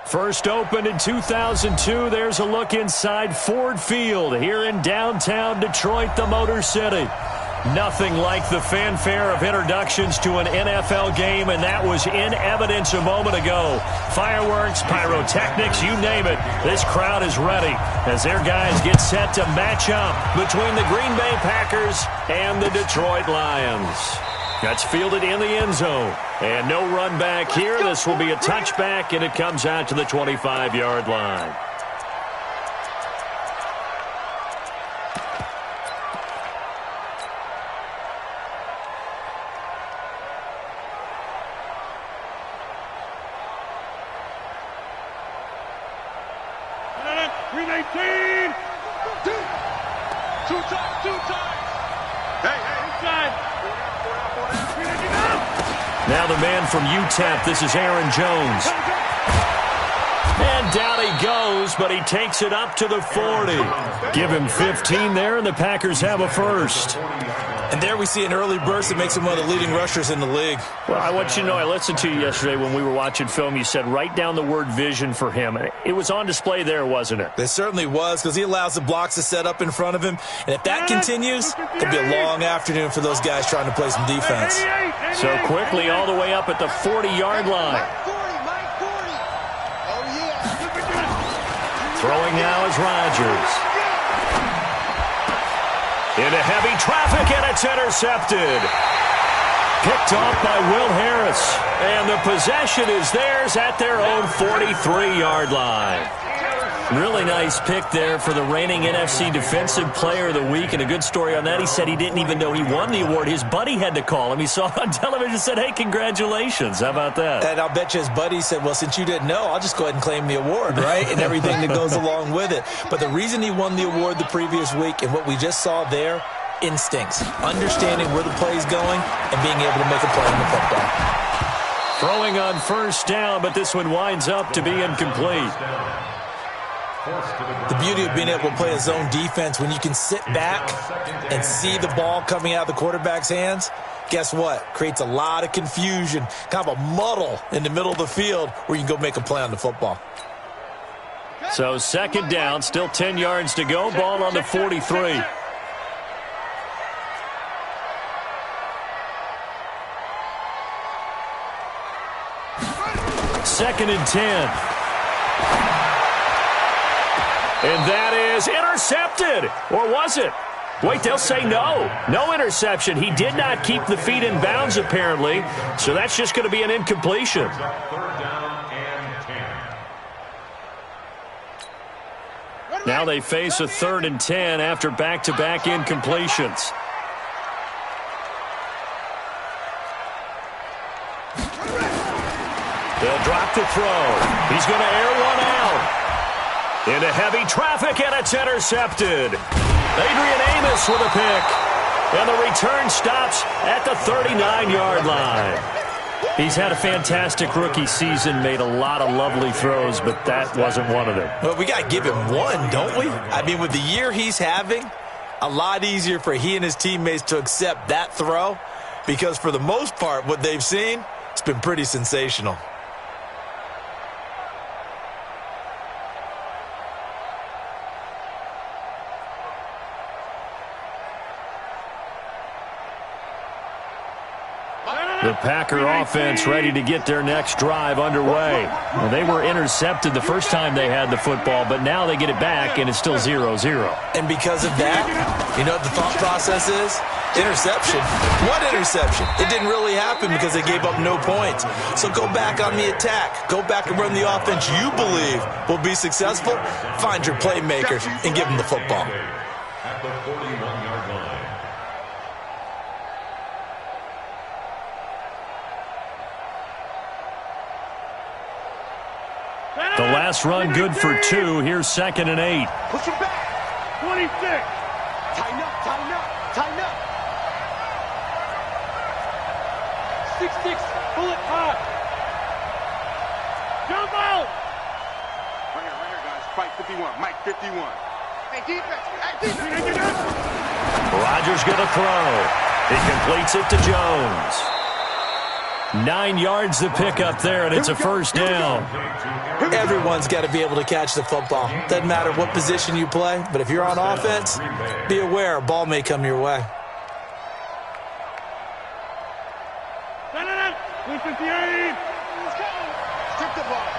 First opened in 2002, there's a look inside Ford Field here in downtown Detroit, the Motor City. Nothing like the fanfare of introductions to an NFL game, and that was in evidence a moment ago. Fireworks, pyrotechnics, you name it. This crowd is ready as their guys get set to match up between the Green Bay Packers and the Detroit Lions. That's fielded in the end zone. And no run back here. This will be a touchback, and it comes out to the 25-yard line. Now the man from UTEP, this is Aaron Jones. And down he goes, but he takes it up to the 40. Give him 15 there, and the Packers have a first. And there we see an early burst that makes him one of the leading rushers in the league. Well, I want you to know, I listened to you yesterday when we were watching film. You said write down the word vision for him. It was on display there, wasn't it? It certainly was, because he allows the blocks to set up in front of him. And if that continues, it could be a long afternoon for those guys trying to play some defense. So quickly all the way up at the 40-yard line. Throwing now is Rodgers. Into heavy traffic, and it's intercepted. Picked off by Will Harris. And the possession is theirs at their own 43-yard line. Really nice pick there for the reigning NFC Defensive Player of the Week. And a good story on that, he said he didn't even know he won the award. His buddy had to call him. He saw it on television and said, hey, congratulations. How about that? And I'll bet you his buddy said, well, since you didn't know, I'll just go ahead and claim the award, right? And everything that goes along with it. But the reason he won the award the previous week and what we just saw there, instincts, understanding where the play is going and being able to make a play in the football. Throwing on first down, but this one winds up to be incomplete. The beauty of being able to play a zone defense, when you can sit back and see the ball coming out of the quarterback's hands, guess what? Creates a lot of confusion, kind of a muddle in the middle of the field where you can go make a play on the football. So second down, still 10 yards to go, ball on the 43. Second and 10. And that is intercepted. Or was it? Wait, they'll say no. No interception. He did not keep the feet in bounds, apparently. So that's just going to be an incompletion. Now they face a 3rd and 10 after back-to-back incompletions. They'll drop the throw. He's going to air one out. Into heavy traffic, and it's intercepted. Adrian Amos with a pick. And the return stops at the 39-yard line. He's had a fantastic rookie season, made a lot of lovely throws, but that wasn't one of them. Well, we got to give him one, don't we? I mean, with the year he's having, a lot easier for he and his teammates to accept that throw, because for the most part, what they've seen, it's been pretty sensational. The Packer offense ready to get their next drive underway. Well, they were intercepted the first time they had the football, but now they get it back, and it's still 0-0. And because of that, you know what the thought process is? Interception. What interception? It didn't really happen because they gave up no points. So go back on the attack. Go back and run the offense you believe will be successful. Find your playmakers and give them the football. At the 41-yard line. The last run good for 2. Here's 2nd and 8. Push him back. 26. Tighten up, tighten up, tighten up. 6'6", bullet hard. Jump out! Right here, guys. Fight 51. Mike 51. Hey, defense. Hey, defense. Rodgers going to throw. He completes it to Jones. 9 yards the pickup there, and it's a first down. Everyone's got to be able to catch the football. Doesn't matter what position you play, but if you're on offense, be aware a ball may come your way. 158. Strip the ball.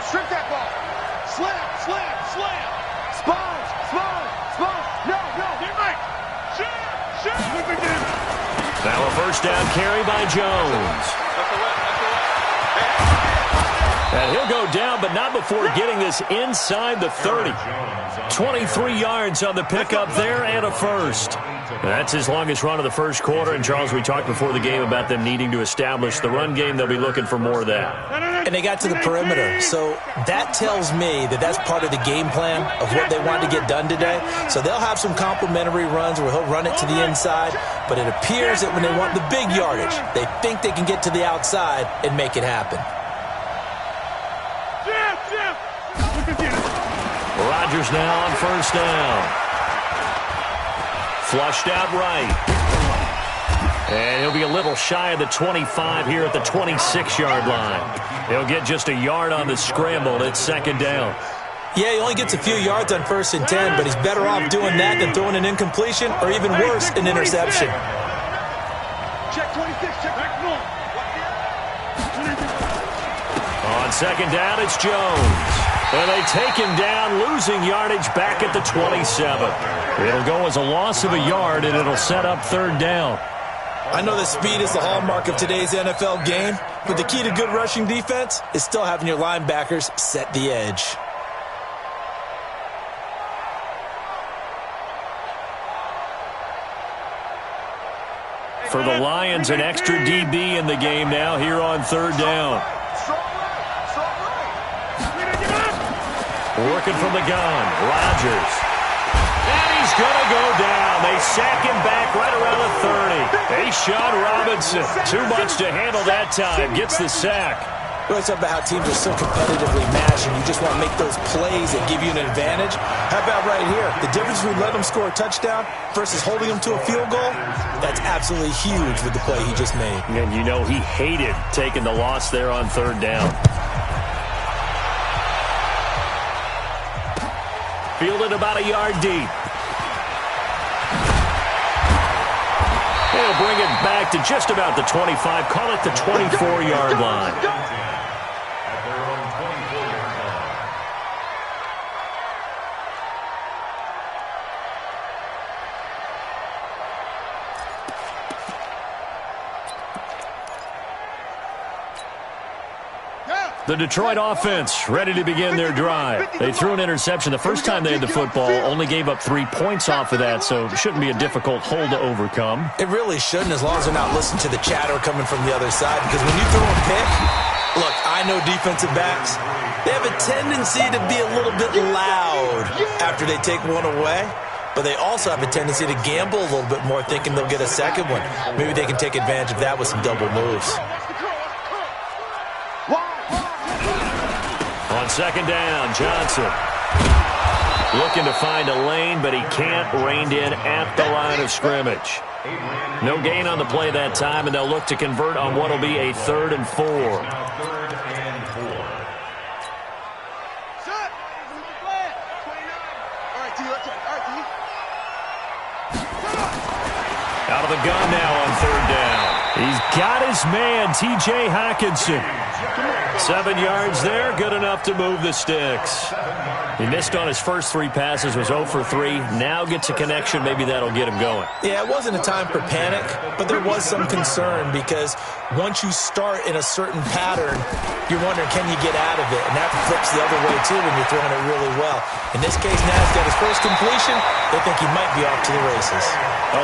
Strip that ball. Slam, slam, slam. Spons, spons, spons. No. Get right. Shoot. Now a first down carry by Jones. And he'll go down, but not before getting this inside the 30. 23 yards on the pickup there and a first. That's his longest run of the first quarter. And, Charles, we talked before the game about them needing to establish the run game. They'll be looking for more of that. And they got to the perimeter. So that tells me that that's part of the game plan of what they want to get done today. So they'll have some complementary runs where he'll run it to the inside. But it appears that when they want the big yardage, they think they can get to the outside and make it happen. Rodgers now on first down. Flushed out right. And he'll be a little shy of the 25 here at the 26-yard line. He'll get just a yard on the scramble. It's second down. Yeah, he only gets a few yards on 1st and 10, but he's better off doing that than throwing an incompletion or even worse, an interception. Check 26. Check back. On second down, it's Jones. And they take him down, losing yardage back at the 27. It'll go as a loss of a yard, and it'll set up third down. I know that speed is the hallmark of today's NFL game, but the key to good rushing defense is still having your linebackers set the edge. For the Lions, an extra DB in the game now here on third down. Working from the gun, Rodgers. And he's going to go down. They sack him back right around the 30. Sean Robinson, too much to handle that time, gets the sack. We always talk about how teams are so competitively matched and you just want to make those plays that give you an advantage. How about right here? The difference between letting them score a touchdown versus holding them to a field goal, that's absolutely huge with the play he just made. And you know he hated taking the loss there on third down. Fielded about a yard deep. They'll bring it back to just about the 25. Call it the 24-yard line. The Detroit offense ready to begin their drive. They threw an interception the first time they had the football, only gave up 3 points off of that, so it shouldn't be a difficult hole to overcome. It really shouldn't, as long as they're not listening to the chatter coming from the other side, because when you throw a pick, look, I know defensive backs, they have a tendency to be a little bit loud after they take one away, but they also have a tendency to gamble a little bit more, thinking they'll get a second one. Maybe they can take advantage of that with some double moves. On second down, Johnson looking to find a lane, but he can't. Reined in at the line of scrimmage. No gain on the play that time, and they'll look to convert on what will be a 3rd and 4. Out of the gun now on third down. He's got his man, T.J. Hockenson. 7 yards there, good enough to move the sticks. He missed on his first 3 passes, was 0 for 3. Now gets a connection. Maybe that'll get him going. Yeah, it wasn't a time for panic, but there was some concern because once you start in a certain pattern, you're wondering, can you get out of it? And that flips the other way, too, when you're throwing it really well. In this case, now he's got his first completion. They think he might be off to the races.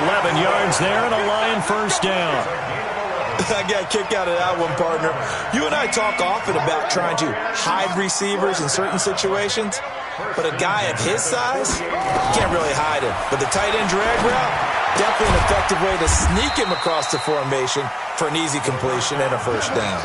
11 yards there and a Lion first down. I got a kick out of that one, partner. You and I talk often about trying to hide receivers in certain situations, but a guy of his size can't really hide him. But the tight end drag route, Definitely an effective way to sneak him across the formation for an easy completion and a first down.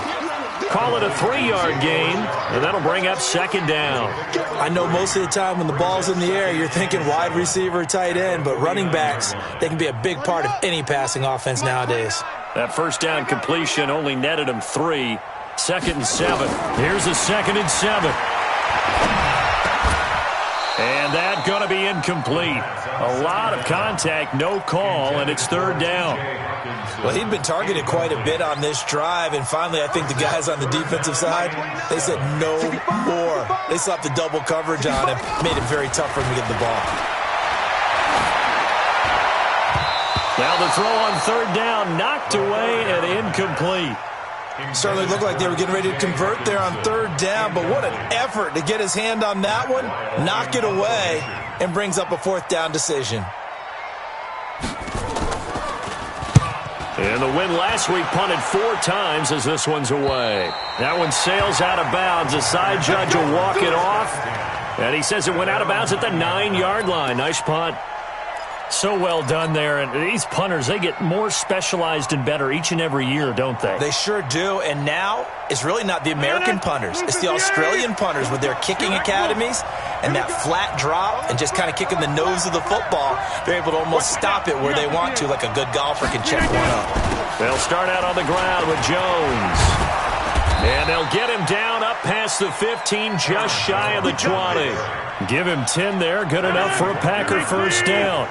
Call it a 3-yard gain, and that'll bring up second down. I know most of the time when the ball's in the air, you're thinking wide receiver, tight end, but running backs, they can be a big part of any passing offense nowadays. That first down completion only netted him 3. 2nd and 7. Here's a 2nd and 7. And that's going to be incomplete. A lot of contact, no call, and it's 3rd down. Well, he'd been targeted quite a bit on this drive, and finally I think the guys on the defensive side, they said no more. They slapped the double coverage on him, made it very tough for him to get the ball. Now the throw on 3rd down, knocked away and incomplete. Certainly looked like they were getting ready to convert there on 3rd down, but what an effort to get his hand on that one, knock it away, and brings up a 4th down decision. And the win last week punted 4 times as this one's away. That one sails out of bounds. The side judge will walk it off. And he says it went out of bounds at the 9-yard line. Nice punt. So well done there. And these punters, they get more specialized and better each and every year, don't they? They sure do. And now it's really not the American punters. It's the Australian punters with their kicking academies and that flat drop and just kind of kicking the nose of the football. They're able to almost stop it where they want to, like a good golfer can check one up. They'll start out on the ground with Jones. And they'll get him down up past the 15, just shy of the 20. Give him 10 there, good enough for a Packer first down.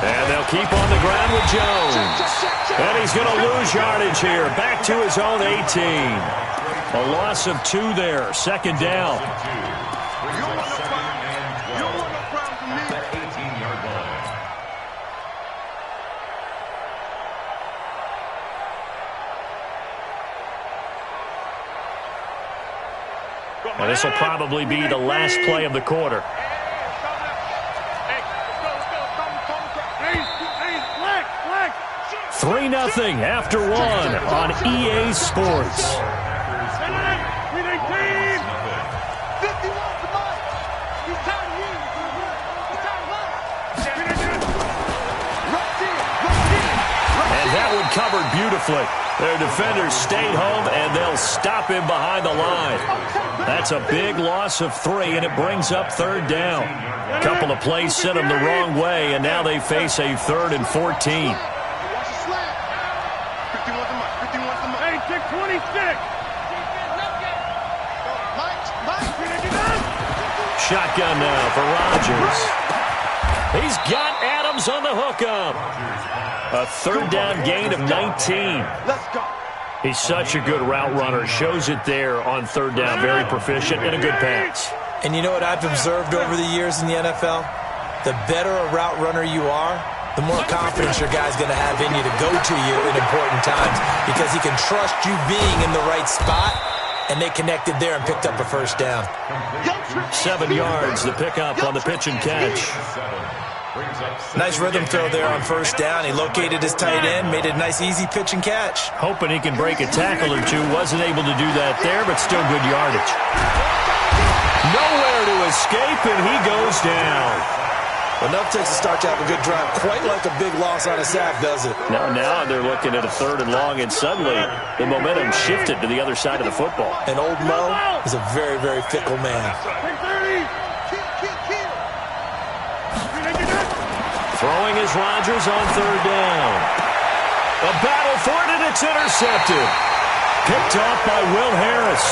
And they'll keep on the ground with Jones. And he's going to lose yardage here. Back to his own 18. A loss of 2 there. 2nd down. And this will probably be the last play of the quarter. 3-0 after 1 on EA Sports. And that one covered beautifully. Their defenders stayed home, and they'll stop him behind the line. That's a big loss of 3, and it brings up 3rd down. A couple of plays sent them the wrong way, and now they face a 3rd and 14. Shotgun now for Rodgers. He's got Adams on the hookup. A 3rd down gain of 19. He's such a good route runner. Shows it there on 3rd down. Very proficient and a good pass. And you know what I've observed over the years in the NFL? The better a route runner you are, the more confidence your guy's going to have in you to go to you in important times because he can trust you being in the right spot, and they connected there and picked up a first down. 7 yards, the pickup on the pitch and catch. Nice rhythm throw there on 1st down. He located his tight end, made it a nice easy pitch and catch. Hoping he can break a tackle or two. Wasn't able to do that there, but still good yardage. Nowhere to escape, and he goes down. Enough takes a start to have a good drive. Quite like a big loss on a sack, does it? Now they're looking at a 3rd and long, and suddenly the momentum shifted to the other side of the football. And old Mo is a very, very fickle man. Throwing is Rodgers on 3rd down. A battle for it, and it's intercepted. Picked off by Will Harris.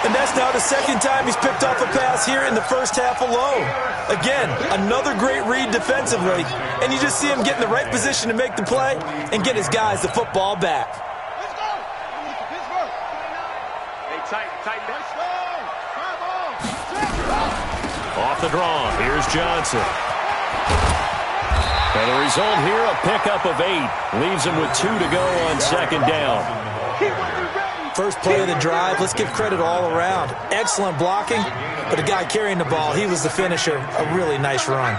And that's now the 2nd time he's picked off a pass here in the first half alone. Again, another great read defensively, and you just see him get in the right position to make the play and get his guys the football back. Let's go. Hey, tight. Off the draw, here's Johnson. And the result here, a pickup of 8. Leaves him with 2 to go on 2nd down. First play of the drive, let's give credit all around. Excellent blocking, but the guy carrying the ball, he was the finisher. A really nice run.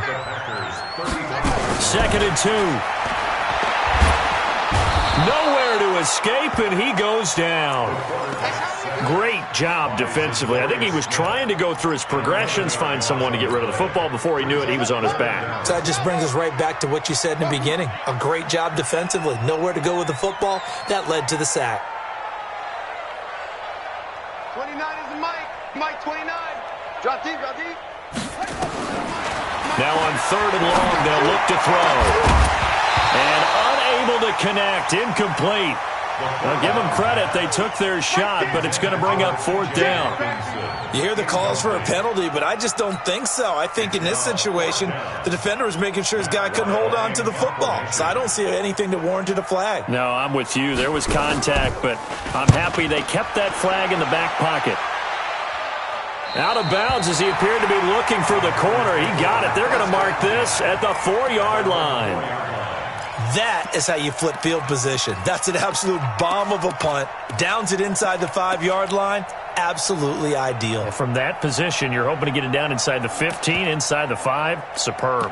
2nd and 2. Nowhere to escape, and he goes down. Great job defensively. I think he was trying to go through his progressions, find someone to get rid of the football. Before he knew it, he was on his back. So that just brings us right back to what you said in the beginning. A great job defensively. Nowhere to go with the football. That led to the sack. 29 is the Mike. Mike 29. Drop deep, drop deep. Now on 3rd and long, they'll look to throw. And unable to connect. Incomplete. Now, give them credit. They took their shot, but it's going to bring up 4th down. You hear the calls for a penalty, but I just don't think so. I think in this situation, the defender was making sure his guy couldn't hold on to the football. So I don't see anything that warranted a flag. No, I'm with you. There was contact, but I'm happy they kept that flag in the back pocket. Out of bounds as he appeared to be looking for the corner. He got it. They're going to mark this at the 4-yard line. That is how you flip field position. That's an absolute bomb of a punt. Downs it inside the 5-yard line. Absolutely ideal. And from that position, you're hoping to get it down inside the 15, inside the 5. Superb.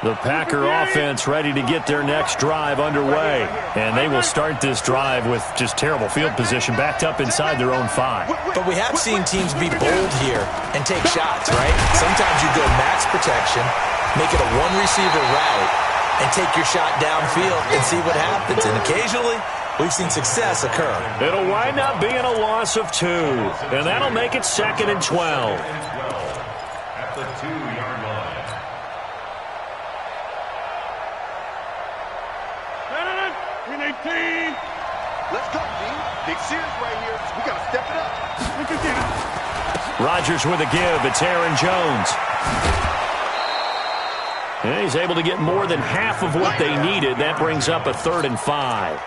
The Packer offense ready to get their next drive underway. And they will start this drive with just terrible field position, backed up inside their own 5. But we have seen teams be bold here and take shots, right? Sometimes you go max protection, make it a one-receiver route, and take your shot downfield and see what happens. And occasionally, we've seen success occur. It'll wind up being a loss of 2. And that'll make it 2nd and 12. At the 2-yard line. Let's go, D. Big Sears right here. We got to step it up. Rodgers with a give. It's Aaron Jones. And he's able to get more than half of what they needed. That brings up a 3rd and 5.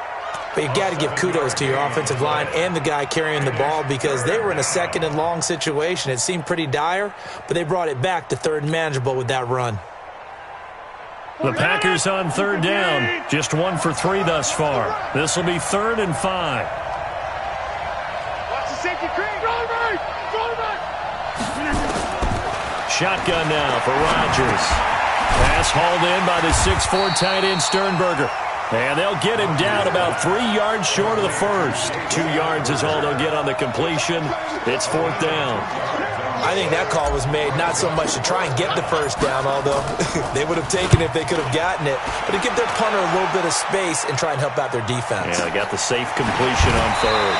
But you've got to give kudos to your offensive line and the guy carrying the ball because they were in a 2nd and long situation. It seemed pretty dire, but they brought it back to 3rd and manageable with that run. The Packers on 3rd down. Just 1 for 3 thus far. This will be 3rd and 5. Watch the safety cream. Shotgun now for Rodgers. Pass hauled in by the 6'4" tight end Sternberger. And they'll get him down about 3 yards short of the first. 2 yards is all they'll get on the completion. It's 4th down. I think that call was made not so much to try and get the first down, although they would have taken it if they could have gotten it, but to give their punter a little bit of space and try and help out their defense. Yeah, they got the safe completion on 3rd.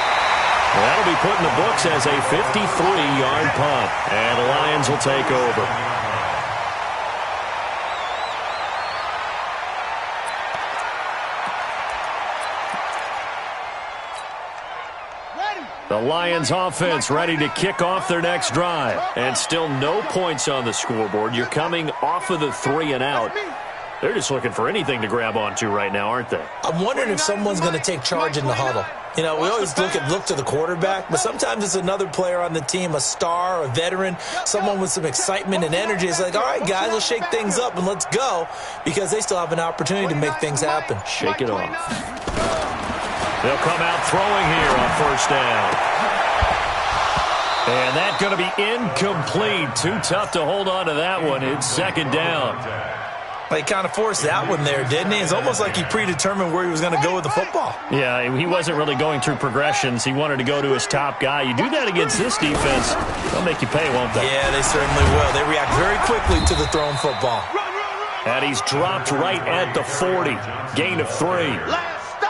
Well, that'll be put in the books as a 53-yard punt, and the Lions will take over. The Lions offense ready to kick off their next drive. And still no points on the scoreboard. You're coming off of the 3 and out. They're just looking for anything to grab onto right now, aren't they? I'm wondering if someone's going to take charge in the huddle. You know, we always look to the quarterback, but sometimes it's another player on the team, a star, a veteran, someone with some excitement and energy. It's like, all right, guys, let's shake things up and let's go because they still have an opportunity to make things happen. Shake it off. They'll come out throwing here on 1st down. And that's going to be incomplete. Too tough to hold on to that one. It's 2nd down. Well, he kind of forced that one there, didn't he? It's almost like he predetermined where he was going to go with the football. Yeah, he wasn't really going through progressions. He wanted to go to his top guy. You do that against this defense, they'll make you pay, won't they? Yeah, they certainly will. They react very quickly to the thrown football. And he's dropped right at the 40. Gain of 3.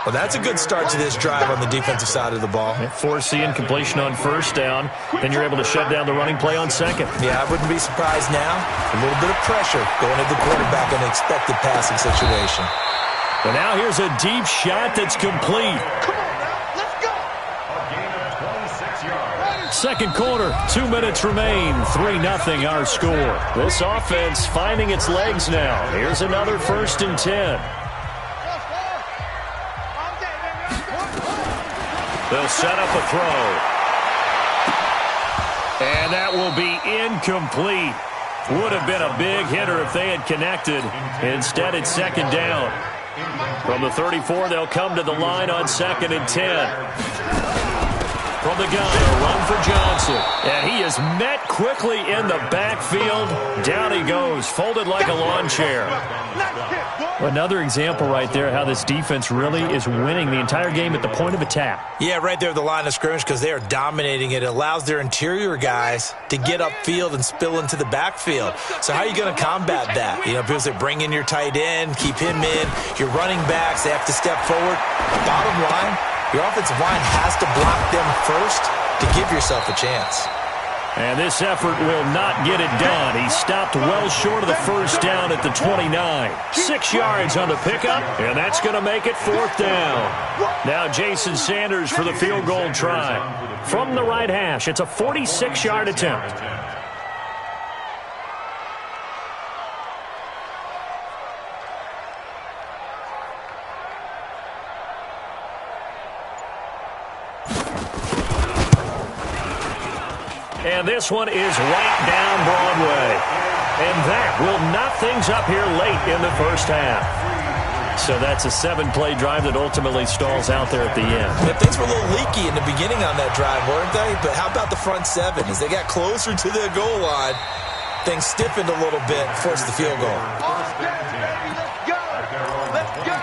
Well, that's a good start to this drive on the defensive side of the ball. Force the incompletion on 1st down. Then you're able to shut down the running play on 2nd. Yeah, I wouldn't be surprised now. A little bit of pressure going at the quarterback in an expected passing situation. And now here's a deep shot that's complete. Come on now, let's go. A gain of 26 yards. 2nd quarter, 2 minutes remain. 3-0 our score. This offense finding its legs now. Here's another 1st and 10. They'll set up a throw. And that will be incomplete. Would have been a big hitter if they had connected. Instead, it's 2nd down. From the 34, they'll come to the line on 2nd and 10. From from the gun, a run for Johnson. And he is met quickly in the backfield. Down he goes, folded like a lawn chair. Another example right there how this defense really is winning the entire game at the point of attack. Yeah, right there at the line of scrimmage because they are dominating it. It allows their interior guys to get upfield and spill into the backfield. So how are you going to combat that? You know, because they bring in your tight end, keep him in. Your running backs, they have to step forward. Bottom line, your offensive line has to block them first to give yourself a chance. And this effort will not get it done. He stopped well short of the first down at the 29. 6 yards on the pickup, and that's going to make it 4th down. Now Jason Sanders for the field goal try. From the right hash, it's a 46-yard attempt. And this one is right down Broadway. And that will knock things up here late in the first half. So that's a 7-play drive that ultimately stalls out there at the end. Yeah, things were a little leaky in the beginning on that drive, weren't they? But how about the front 7? As they got closer to the goal line, things stiffened a little bit, forced the field goal. Let's go. Let's go.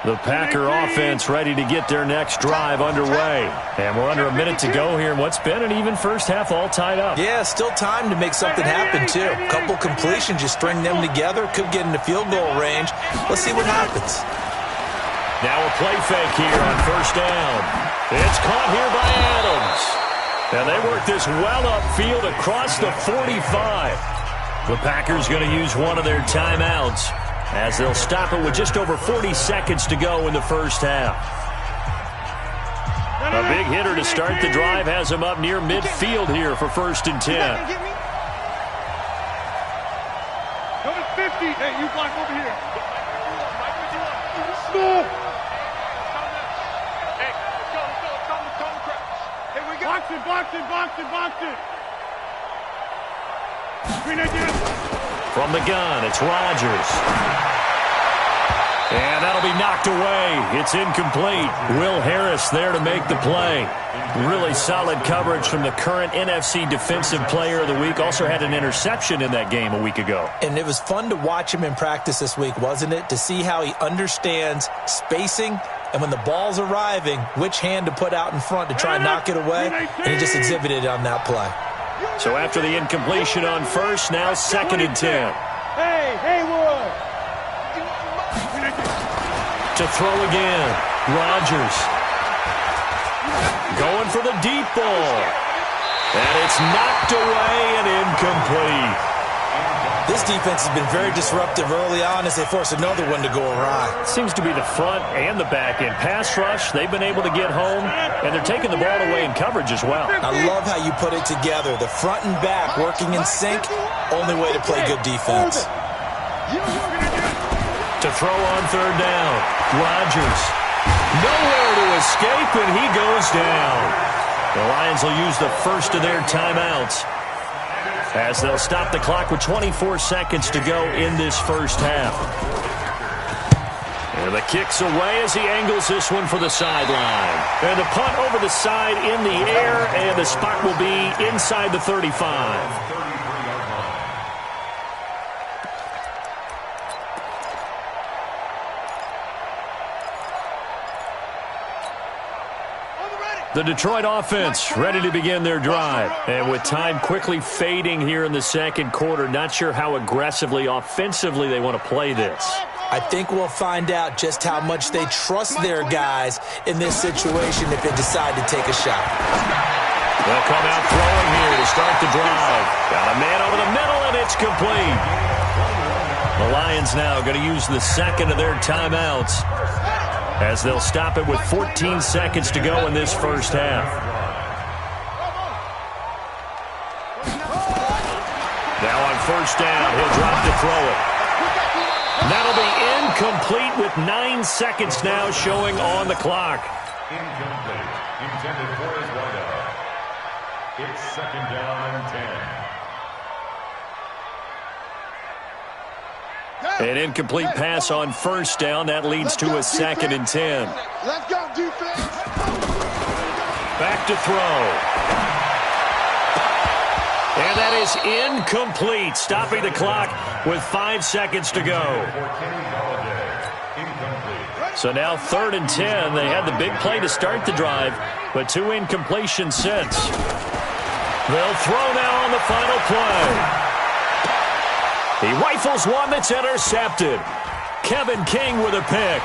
The Packer offense ready to get their next drive underway. And we're under a minute to go here in what's been an even first half, all tied up. Yeah, still time to make something happen, too. A couple completions, you string them together, could get into field goal range. Let's see what happens. Now a play fake here on first down. It's caught here by Adams. And they work this well upfield across the 45. The Packers going to use one of their timeouts, as they'll stop it with just over 40 seconds to go in the first half. A big hitter to start the drive has him up near midfield here for 1st and 10. Number 50. Hey, you block over here. Small. Hey, let's go. Hey, we got it. Box it. Screen again. From the gun, it's Rodgers. And that'll be knocked away. It's incomplete. Will Harris there to make the play. Really solid coverage from the current NFC Defensive Player of the Week. Also had an interception in that game a week ago. And it was fun to watch him in practice this week, wasn't it? To see how he understands spacing and when the ball's arriving, which hand to put out in front to try and knock it away. And he just exhibited it on that play. So after the incompletion on first, now 2nd and 10. Hey, Haywood. To throw again, Rodgers. Going for the deep ball. And it's knocked away and incomplete. This defense has been very disruptive early on as they force another one to go awry. Seems to be the front and the back end. Pass rush, they've been able to get home, and they're taking the ball away in coverage as well. I love how you put it together. The front and back working in sync, only way to play good defense. To throw on 3rd down, Rodgers. Nowhere to escape, and he goes down. The Lions will use the first of their timeouts, as they'll stop the clock with 24 seconds to go in this first half. And the kick's away as he angles this one for the sideline. And the punt over the side in the air, and the spot will be inside the 35. The Detroit offense ready to begin their drive. And with time quickly fading here in the second quarter, not sure how aggressively, offensively they want to play this. I think we'll find out just how much they trust their guys in this situation if they decide to take a shot. They'll come out throwing here to start the drive. Got a man over the middle, and it's complete. The Lions now going to use the second of their timeouts, as they'll stop it with 14 seconds to go in this first half. Now on first down, he'll drop to throw it. That'll be incomplete with 9 seconds now showing on the clock. Incomplete. Intended for his wideout. It's 2nd down and 10. An incomplete pass on first down. That leads to a 2nd and 10. Let's go, defense. Back to throw. And that is incomplete, stopping the clock with 5 seconds to go. So now 3rd and 10. They had the big play to start the drive, but 2 incompletions since. They'll throw now on the final play. He rifles one that's intercepted. Kevin King with a pick.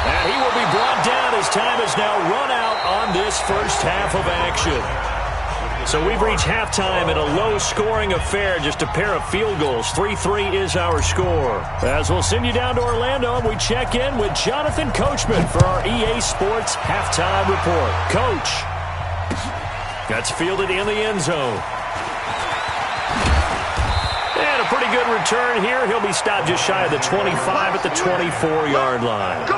And he will be brought down as time is now run out on this first half of action. So we've reached halftime in a low-scoring affair, just a pair of field goals. 3-3 is our score. As we'll send you down to Orlando, and we check in with Jonathan Coachman for our EA Sports Halftime Report. Coach, that's fielded in the end zone. And a pretty good return here. He'll be stopped just shy of the 25 at the 24-yard line.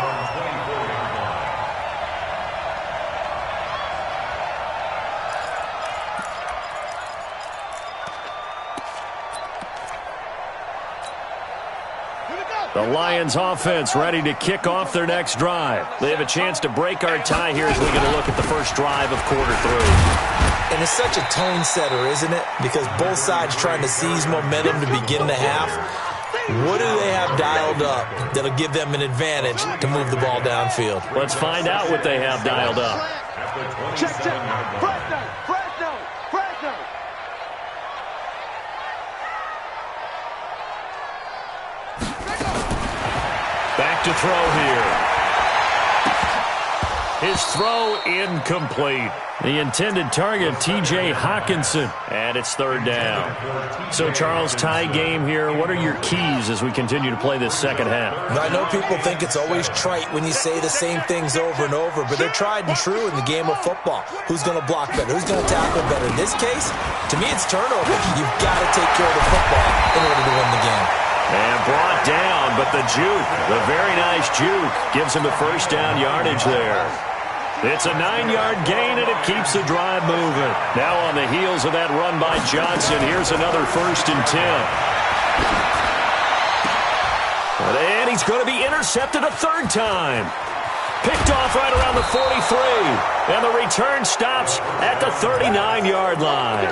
The Lions offense ready to kick off their next drive. They have a chance to break our tie here as we get a look at the first drive of quarter 3. And it's such a tone setter, isn't it? Because both sides trying to seize momentum to begin the half. What do they have dialed up that'll give them an advantage to move the ball downfield? Let's find out what they have dialed up. Check. Fresno. Back to throw here. His throw incomplete. The intended target, T.J. Hawkinson. And it's 3rd down. So, Charles, tie game here. What are your keys as we continue to play this second half? I know people think it's always trite when you say the same things over and over, but they're tried and true in the game of football. Who's going to block better? Who's going to tackle better? In this case, to me, it's turnover. You've got to take care of the football in order to win the game. And brought down, but the juke, the very nice juke, gives him the first down yardage there. It's a 9-yard gain, and it keeps the drive moving. Now on the heels of that run by Johnson, here's another 1st and 10. And he's going to be intercepted a 3rd time. Picked off right around the 43. And the return stops at the 39-yard line.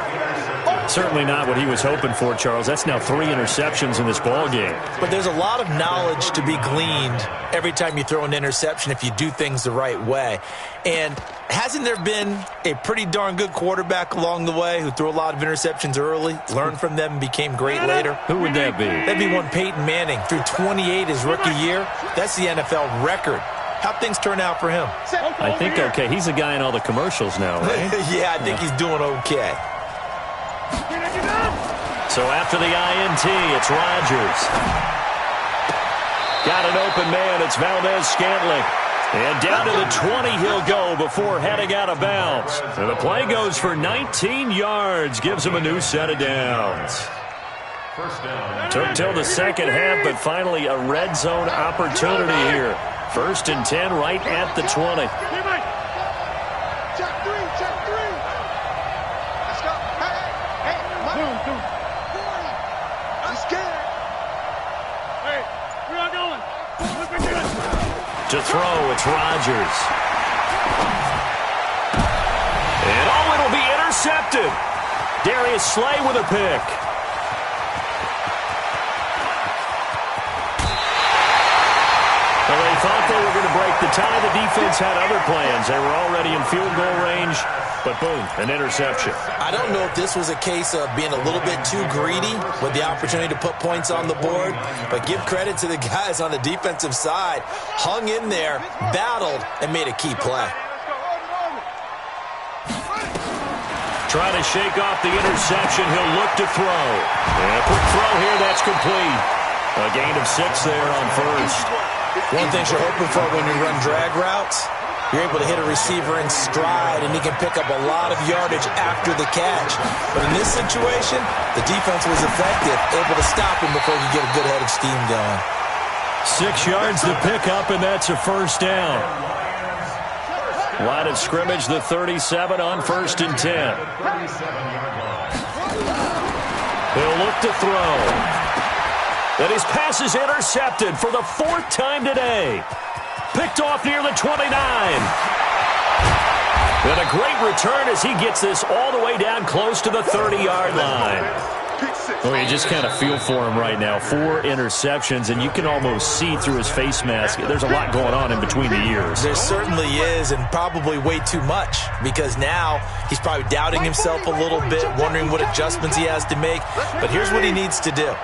Certainly not what he was hoping for, Charles. That's now 3 interceptions in this ball game. But there's a lot of knowledge to be gleaned every time you throw an interception if you do things the right way. And hasn't there been a pretty darn good quarterback along the way who threw a lot of interceptions early, learned from them, and became great later? Who would that be? That'd be one Peyton Manning. Threw 28 his rookie year. That's the NFL record. How'd things turn out for him? I think okay. He's a guy in all the commercials now, right? Yeah, I think he's doing okay. So after the INT, it's Rodgers. Got an open man. It's Valdez-Scantling. And down to the 20 he'll go before heading out of bounds. And the play goes for 19 yards. Gives him a new set of downs. Took till the second half, but finally a red zone opportunity here. 1st and 10 right at the 20. Check 3. Let's go. Hey. I'm scared. Hey, we're not going. To throw, it's Rodgers. And it'll be intercepted. Darius Slay with a pick. Well, they thought they were going to break the tie. The defense had other plans. They were already in field goal range, but boom, an interception. I don't know if this was a case of being a little bit too greedy with the opportunity to put points on the board, but give credit to the guys on the defensive side. Hung in there, battled, and made a key play. Trying to shake off the interception. He'll look to throw. And a quick throw here. That's complete. A gain of 6 there on 1st. One thing you're hoping for when you run drag routes, you're able to hit a receiver in stride, and he can pick up a lot of yardage after the catch. But in this situation, the defense was effective, able to stop him before he could get a good head of steam going. 6 yards to pick up, and that's a 1st down. Line of scrimmage, the 37 on 1st and 10. He'll look to throw. And his pass is intercepted for the 4th time today. Picked off near the 29. And a great return as he gets this all the way down close to the 30-yard line. Well, you just kind of feel for him right now. 4 interceptions, and you can almost see through his face mask. There's a lot going on in between the ears. There certainly is, and probably way too much, because now he's probably doubting himself a little bit, wondering what adjustments he has to make. But here's what he needs to do.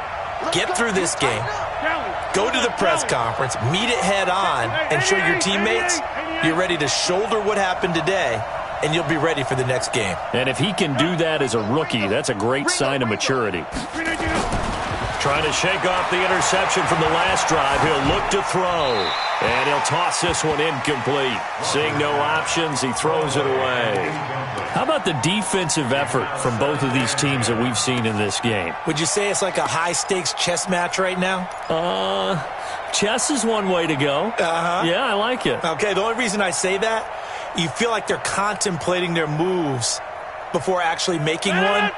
Get through this game, go to the press conference, meet it head on, and show your teammates you're ready to shoulder what happened today, and you'll be ready for the next game. And if he can do that as a rookie, that's a great sign of maturity. Trying to shake off the interception from the last drive. He'll look to throw. And he'll toss this one incomplete. Seeing no options, he throws it away. How about the defensive effort from both of these teams that we've seen in this game? Would you say it's like a high-stakes chess match right now? Chess is one way to go. Yeah, I like it. Okay, the only reason I say that, you feel like they're contemplating their moves before actually making one,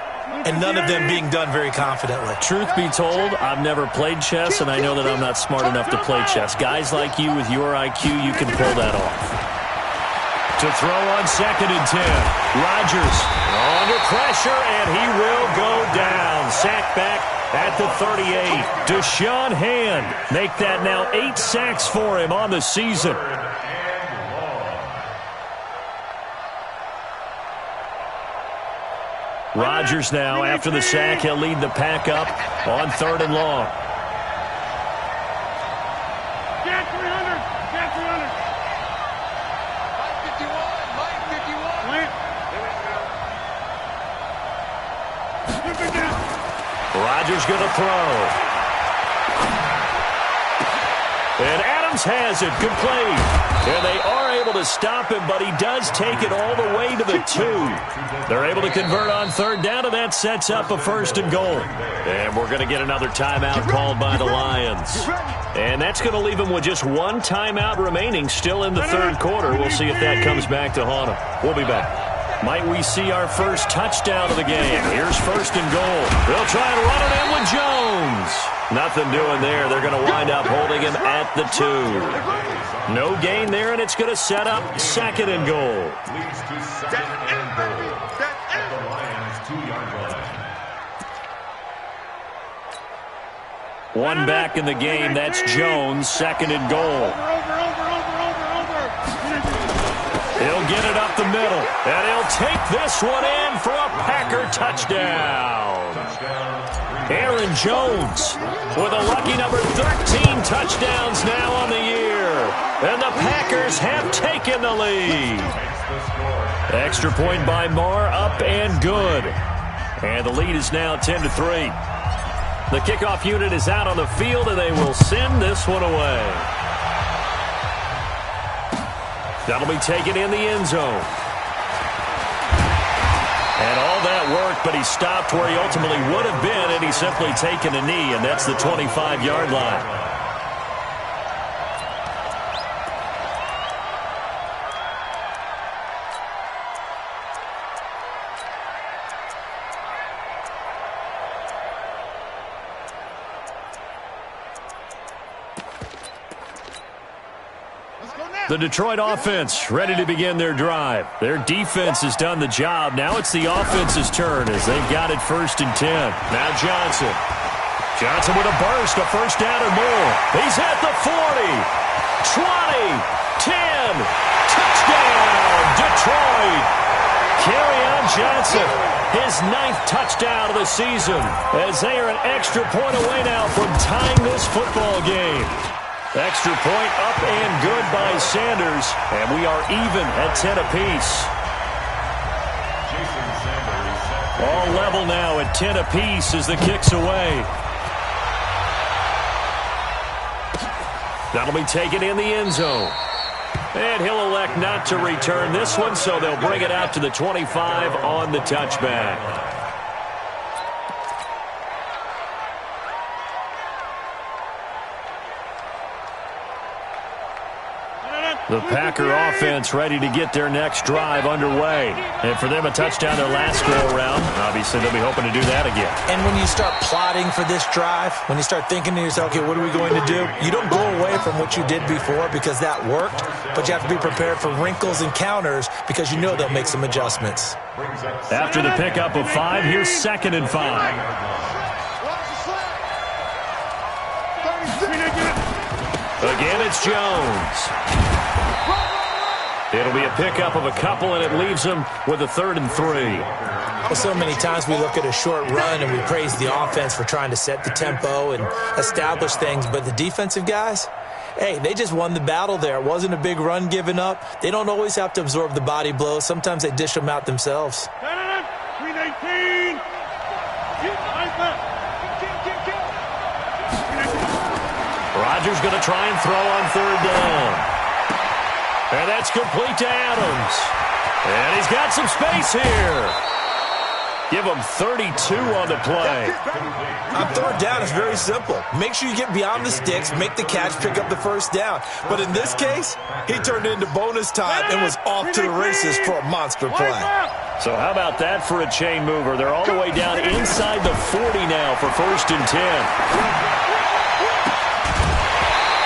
and none of them being done very confidently. Truth be told, I've never played chess, and I know that I'm not smart enough to play chess. Guys like you with your IQ, you can pull that off. To throw on 2nd and 10. Rodgers under pressure, and he will go down. Sack back at the 38. Deshaun Hand make that now 8 sacks for him on the season. Rodgers now, after the sack, he'll lead the pack up on 3rd and long. Get 300. Get 300. Mike 51. Mike. Rodgers going to throw. And Adams has it complete. And they are able to stop him, but he does take it all the way to the 2. They're able to convert on 3rd down, and that sets up a 1st and goal. And we're going to get another timeout called by the Lions. And that's going to leave them with just 1 timeout remaining still in the 3rd quarter. We'll see if that comes back to haunt them. We'll be back. Might we see our first touchdown of the game? Here's 1st and goal. They'll try and run it in with Jones. Nothing doing there. They're going to wind up holding him at the 2. No gain there, and it's going to set up 2nd and goal. Leads to 2nd and goal at the Lions' 2-yard line. One back in the game. That's Jones. 2nd and goal. Over. He'll get it up the middle, and he'll take this one in for a Packer touchdown. Aaron Jones with a lucky number 13 touchdowns now on the year. And the Packers have taken the lead. Extra point by Marr, up and good. And the lead is now 10-3. The kickoff unit is out on the field, and they will send this one away. That'll be taken in the end zone. And all that work, but he stopped where he ultimately would have been, and he's simply taken a knee, and that's the 25-yard line. The Detroit offense ready to begin their drive. Their defense has done the job. Now it's the offense's turn as they've got it 1st and 10. Now Johnson. Johnson with a burst, a 1st down or more. He's at the 40, 20, 10. Touchdown, Detroit. Kerryon Johnson, his 9th touchdown of the season, as they are an extra point away now from tying this football game. Extra point up and good by Sanders, and we are even at 10 apiece. All level now at 10 apiece as the kick's away. That'll be taken in the end zone. And he'll elect not to return this one, so they'll bring it out to the 25 on the touchback. The Packer offense ready to get their next drive underway. And for them, a touchdown their last go-around. obviously they'll be hoping to do that again. And when you start plotting for this drive, when you start thinking to yourself, okay, what are we going to do? You don't go away from what you did before because that worked, but you have to be prepared for wrinkles and counters because you know they'll make some adjustments. After the pickup of 5, here's 2nd and 5. Again, it's Jones. It'll be a pickup of a couple, and it leaves them with a 3rd and 3. Well, so many times we look at a short run and we praise the offense for trying to set the tempo and establish things, but the defensive guys, hey, they just won the battle there. It wasn't a big run given up. They don't always have to absorb the body blows. Sometimes they dish them out themselves. 319. Rodgers going to try and throw on 3rd down. And that's complete to Adams. And he's got some space here. Give him 32 on the play. On 3rd down, it's very simple. Make sure you get beyond the sticks, make the catch, pick up the 1st down. But in this case, he turned it into bonus time and was off to the races for a monster play. So how about that for a chain mover? They're all the way down inside the 40 now for 1st and 10.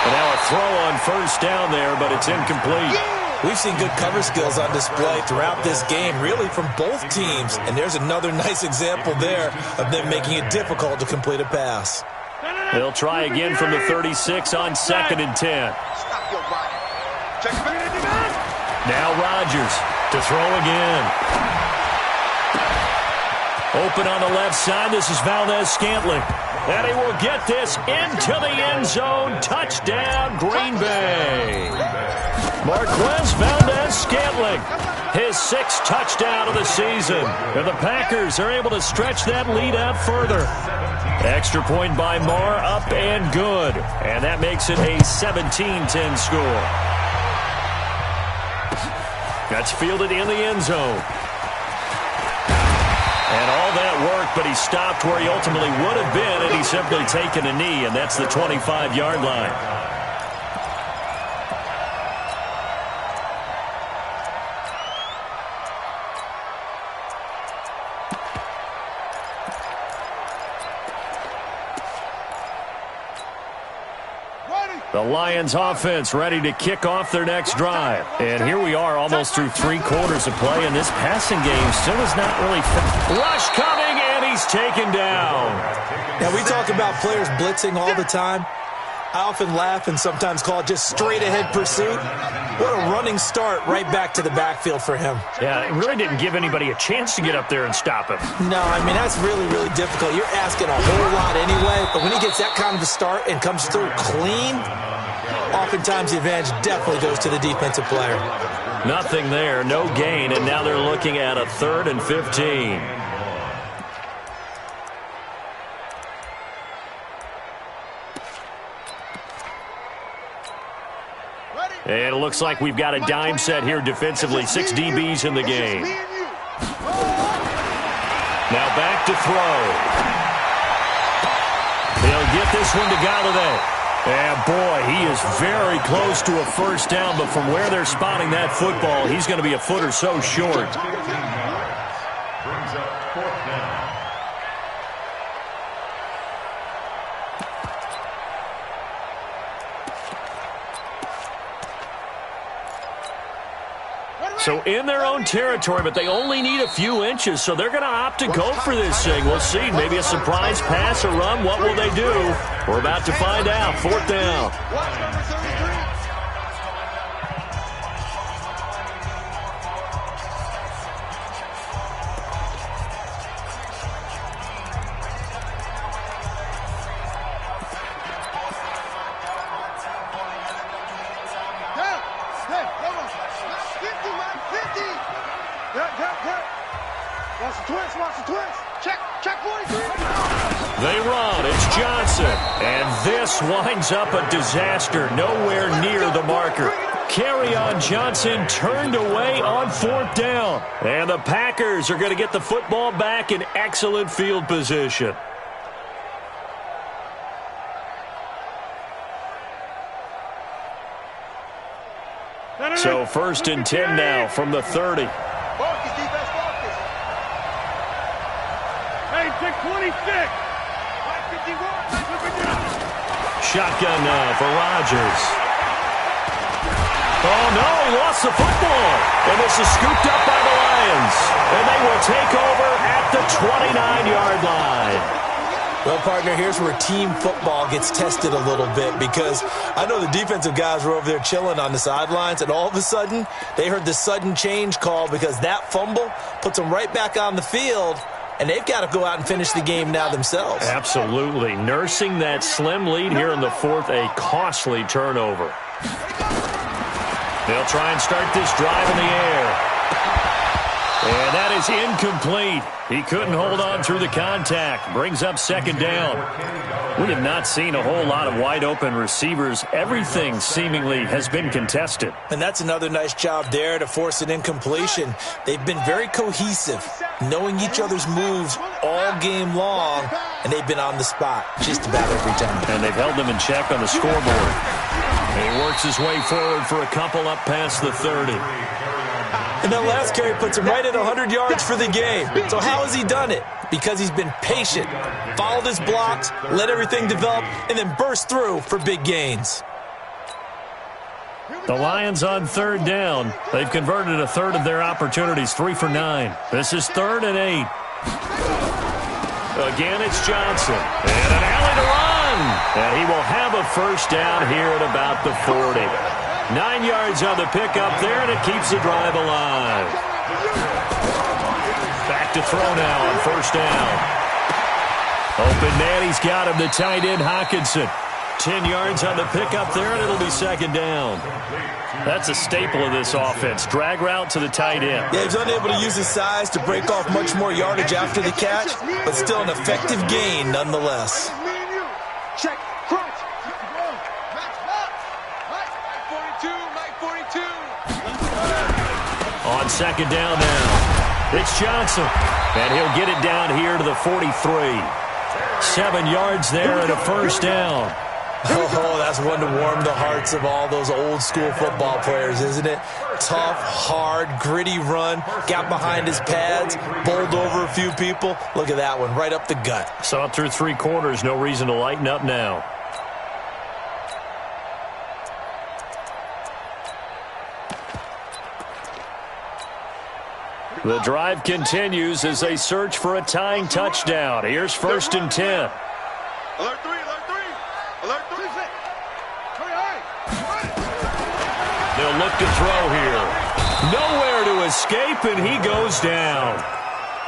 And now a throw on 1st down there, but it's incomplete. We've seen good cover skills on display throughout this game, really from both teams. And there's another nice example there of them making it difficult to complete a pass. They'll try again from the 36 on 2nd and 10. Now Rodgers to throw again. Open on the left side. This is Valdez-Scantling. And he will get this into the end zone. Touchdown, Green Bay. Marquez Valdez-Scantling, his 6th touchdown of the season. And the Packers are able to stretch that lead out further. Extra point by Marr, up and good. And that makes it a 17-10 score. That's fielded in the end zone. And all that worked, but he stopped where he ultimately would have been, and he's simply taken a knee, and that's the 25-yard line. The Lions offense ready to kick off their next drive. And here we are almost through 3 quarters of play, and this passing game still is not really rush coming, and he's taken down. Now, we talk about players blitzing all the time. I often laugh and sometimes call it just straight-ahead pursuit. What a running start right back to the backfield for him. Yeah, it really didn't give anybody a chance to get up there and stop him. No, I mean, that's really, really difficult. You're asking a whole lot anyway, but when he gets that kind of a start and comes through clean, oftentimes the advantage definitely goes to the defensive player. Nothing there, no gain, and now they're looking at a 3rd and 15. And it looks like we've got a dime set here defensively. 6 DBs in the game. Now back to throw. He'll get this one to Galladay. And boy, he is very close to a 1st down, but from where they're spotting that football, he's going to be a foot or so short. Brings up 4th down. So in their own territory, but they only need a few inches, so they're going to opt to go for this thing. We'll see. Maybe a surprise pass or run. What will they do? We're about to find out. 4th down. They run. It's Johnson. And this winds up a disaster. Nowhere near the marker. Kerryon Johnson turned away on 4th down. And the Packers are going to get the football back in excellent field position. So 1st and 10 now from the 30. Hey, take 26. 51. Shotgun now for Rodgers. Oh, no, he lost the football. And this is scooped up by the Lions. And they will take over at the 29-yard line. Well, partner, here's where team football gets tested a little bit, because I know the defensive guys were over there chilling on the sidelines, and all of a sudden, they heard the sudden change call because that fumble puts them right back on the field, and they've got to go out and finish the game now themselves. Absolutely. Nursing that slim lead here in the fourth, a costly turnover. They'll try and start this drive in the air. And that is incomplete. He couldn't hold on through the contact. Brings up second down. We have not seen a whole lot of wide-open receivers. Everything seemingly has been contested. And that's another nice job there to force an incompletion. They've been very cohesive, knowing each other's moves all game long, and they've been on the spot just about every time. And they've held them in check on the scoreboard. And he works his way forward for a couple up past the 30. And that last carry puts him right at 100 yards for the game. So how has he done it? Because he's been patient, followed his blocks, let everything develop, and then burst through for big gains. The Lions on third down. They've converted a third of their opportunities, 3 for 9. This is 3rd and 8. Again, it's Johnson. And an alley to run. And he will have a first down here at about the 40. 9 yards on the pickup there, and it keeps the drive alive. Back to throw now on first down. Open man, he's got him, the tight end Hockenson. 10 yards on the pickup there, and it'll be second down. That's a staple of this offense. Drag route to the tight end. Yeah, he's unable to use his size to break off much more yardage after the catch, but still an effective gain nonetheless. Check, crunch. On second down now, it's Johnson. And he'll get it down here to the 43. 7 yards there and a first down. Oh, that's one to warm the hearts of all those old school football players, isn't it? Tough, hard, gritty run, got behind his pads, bowled over a few people. Look at that one, right up the gut. Saw it through 3 quarters, no reason to lighten up now. The drive continues as they search for a tying touchdown. Here's 1st and 10. Alert 3, alert 3. Alert 3. They'll look to throw here. Nowhere to escape, and he goes down.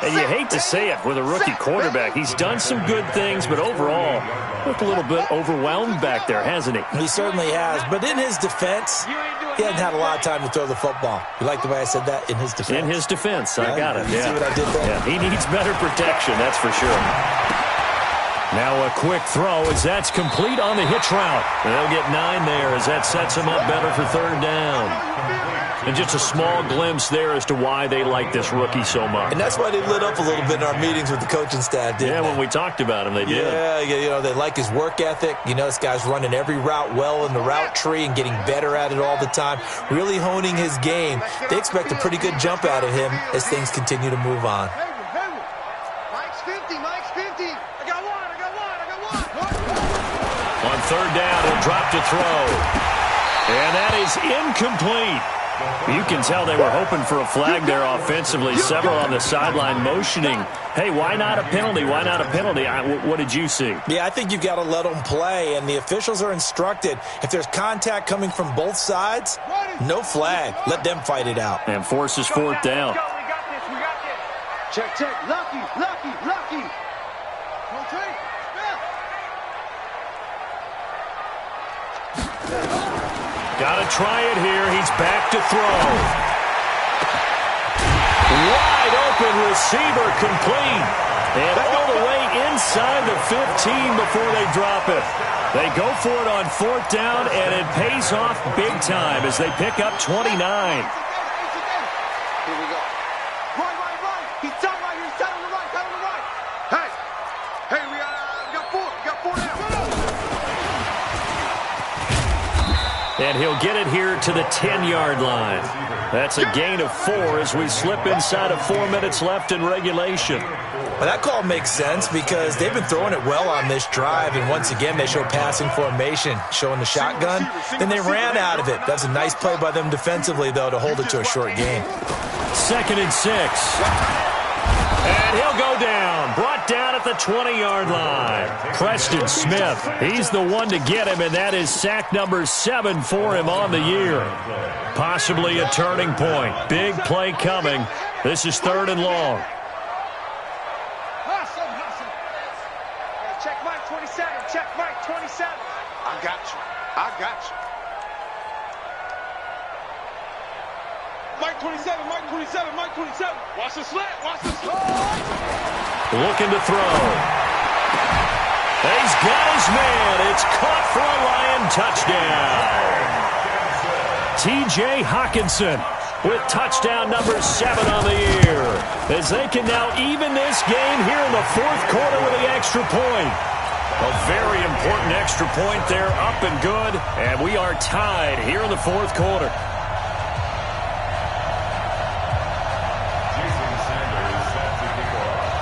And you hate to say it with a rookie quarterback. He's done some good things, but overall, looked a little bit overwhelmed back there, hasn't he? He certainly has, but in his defense, he hasn't had a lot of time to throw the football. You like the way I said that? In his defense. In his defense, I got it. You see what I did there? Yeah, he needs better protection, that's for sure. Now a quick throw as that's complete on the hitch route. They'll get 9 there as that sets him up better for third down. And just a small glimpse there as to why they like this rookie so much. And that's why they lit up a little bit in our meetings with the coaching staff, didn't they? When we talked about him, they did. Yeah, you know, they like his work ethic. You know, this guy's running every route well in the route tree and getting better at it all the time, really honing his game. They expect a pretty good jump out of him as things continue to move on. Mike's 50, Mike's 50. I got one. On third down, he'll drop to throw. And that is incomplete. You can tell they were hoping for a flag there offensively. Several on the sideline motioning, hey, why not a penalty? Why not a penalty? What did you see? Yeah, I think you've got to let them play, and the officials are instructed. If there's contact coming from both sides, no flag. Let them fight it out. And forces 4th down. We got this. Check. Lucky. Got to try it here. He's back to throw. Wide open receiver complete. And all the way inside the 15 before they drop it. They go for it on 4th down, and it pays off big time as they pick up 29. Here we go. Right. He's tight right here. He's tight on the right. Hey, we got 4. We got 4 now. And he'll get it here to the 10-yard line. That's a gain of 4 as we slip inside of 4 minutes left in regulation. Well, that call makes sense because they've been throwing it well on this drive, and once again they show passing formation, showing the shotgun. Then they ran out of it. That's a nice play by them defensively, though, to hold it to a short game. 2nd and 6. And he'll go down. Brought down at the 20-yard line. Preston Smith, he's the one to get him, and that is sack number 7 for him on the year. Possibly a turning point. Big play coming. This is 3rd and long. Check Mike 27. Check Mike 27. I got you. I got you. Mike 27. Mike 27. Mike 27. Watch the slant. Watch the slant. Looking to throw. He's got his man. It's caught for a Lion touchdown. T.J. Hawkinson with touchdown number 7 on the year, as they can now even this game here in the 4th quarter with the extra point. A very important extra point there, up and good, and we are tied here in the 4th quarter. Jason Sanders set to kick off.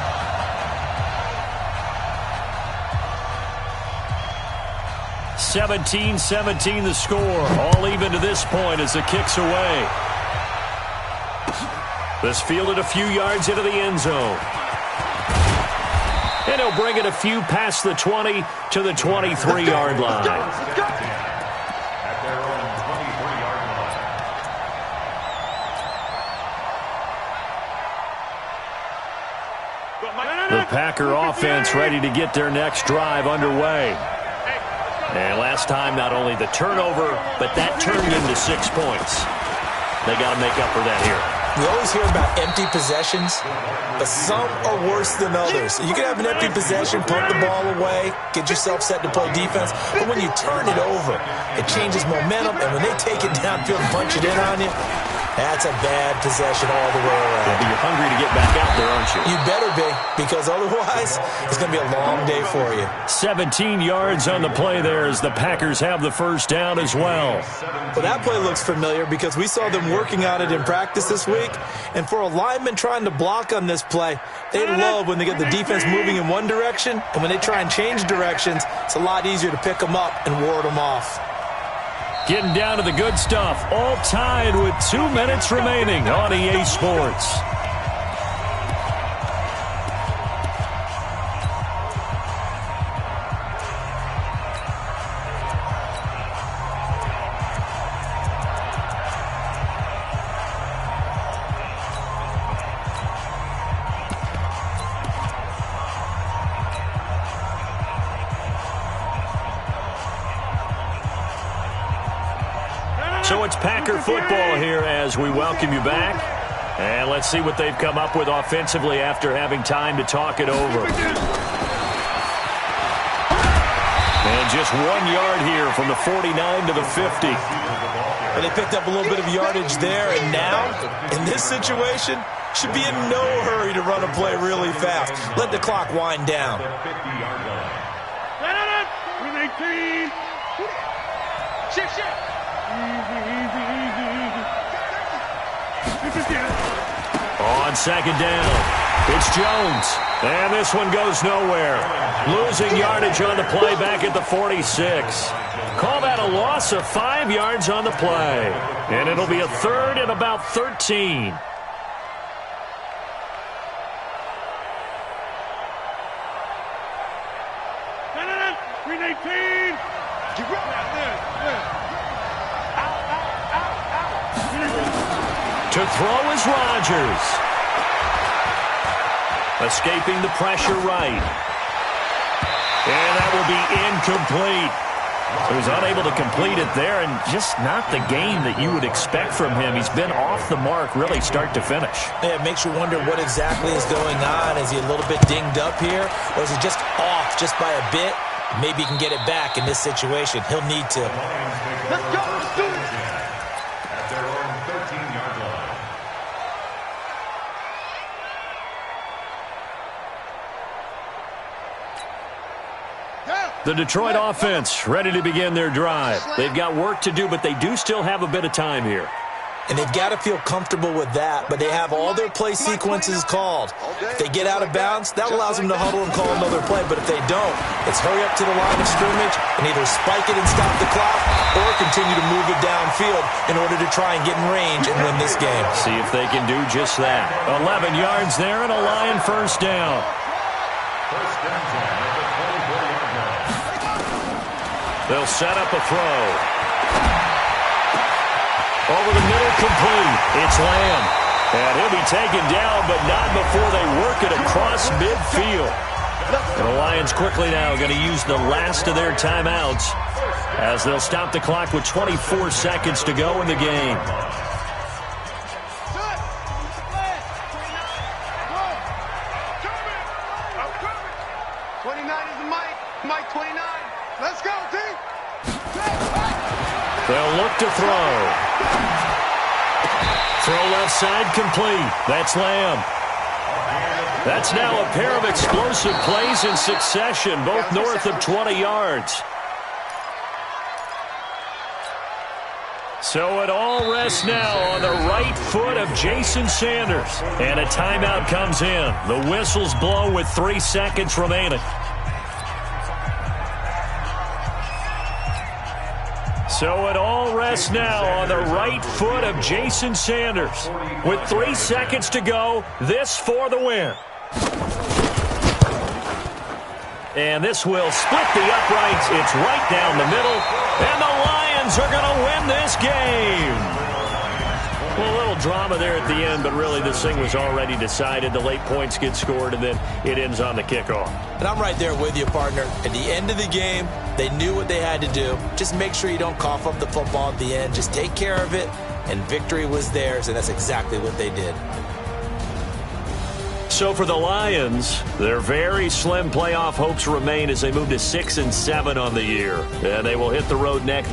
17-17 the score, all even to this point as the kick's away. This fielded a few yards into the end zone. And he'll bring it a few past the 20 to the 23-yard line. At their own 23-yard line. The Packer offense ready to get their next drive underway. And last time, not only the turnover, but that turned into 6 points. They got to make up for that here. We always hear about empty possessions, but some are worse than others. You can have an empty possession, punt the ball away, get yourself set to play defense, but when you turn it over, it changes momentum, and when they take it downfield and punch it in on you, that's a bad possession all the way around. Yeah, but you're hungry to get back out there, aren't you? You better be, because otherwise, it's going to be a long day for you. 17 yards on the play there as the Packers have the first down as well. Well, that play looks familiar because we saw them working on it in practice this week. And for a lineman trying to block on this play, they love when they get the defense moving in one direction. And when they try and change directions, it's a lot easier to pick them up and ward them off. Getting down to the good stuff. All tied with 2 minutes remaining on EA Sports. So it's Packer football here as we welcome you back. And let's see what they've come up with offensively after having time to talk it over. And just 1 yard here from the 49 to the 50. But they picked up a little bit of yardage there, and now, in this situation, should be in no hurry to run a play really fast. Let the clock wind down. Shift. On second down, it's Jones. And this one goes nowhere. Losing yardage on the play back at the 46. Call that a loss of 5 yards on the play. And it'll be a third and about 13. To throw is Rodgers. Escaping the pressure right. And that will be incomplete. He was unable to complete it there, and just not the game that you would expect from him. He's been off the mark really start to finish. Yeah, it makes you wonder what exactly is going on. Is he a little bit dinged up here, or is he just off just by a bit? Maybe he can get it back in this situation. He'll need to. Let's go. Let's do it. At their own 13-yard line. The Detroit offense ready to begin their drive. They've got work to do, but they do still have a bit of time here. And they've got to feel comfortable with that, but they have all their play sequences called. If they get out of bounds, that allows them to huddle and call another play. But if they don't, it's hurry up to the line of scrimmage and either spike it and stop the clock or continue to move it downfield in order to try and get in range and win this game. See if they can do just that. 11 yards there and a Lion first down. First down at the 24-yard line. They'll set up a throw. Over the middle, complete. It's Lamb. And he'll be taken down, but not before they work it across midfield. And the Lions quickly now going to use the last of their timeouts as they'll stop the clock with 24 seconds to go in the game. Mike 29. Let's go, D. They'll look to throw. Throw left side complete. That's Lamb. That's now a pair of explosive plays in succession, both north of 20 yards. So it all rests now on the right foot of Jason Sanders. And a timeout comes in. The whistles blow with 3 seconds remaining. So it all rests now on the right foot of Jason Sanders. With 3 seconds to go, this for the win. And this will split the uprights. It's right down the middle. And the Lions are going to win this game. Well, a little drama there at the end, but really this thing was already decided. The late points get scored, and then it ends on the kickoff. And I'm right there with you, partner. At the end of the game, they knew what they had to do. Just make sure you don't cough up the football at the end. Just take care of it, and victory was theirs, and that's exactly what they did. So for the Lions, their very slim playoff hopes remain as they move to 6-7 on the year. And they will hit the road next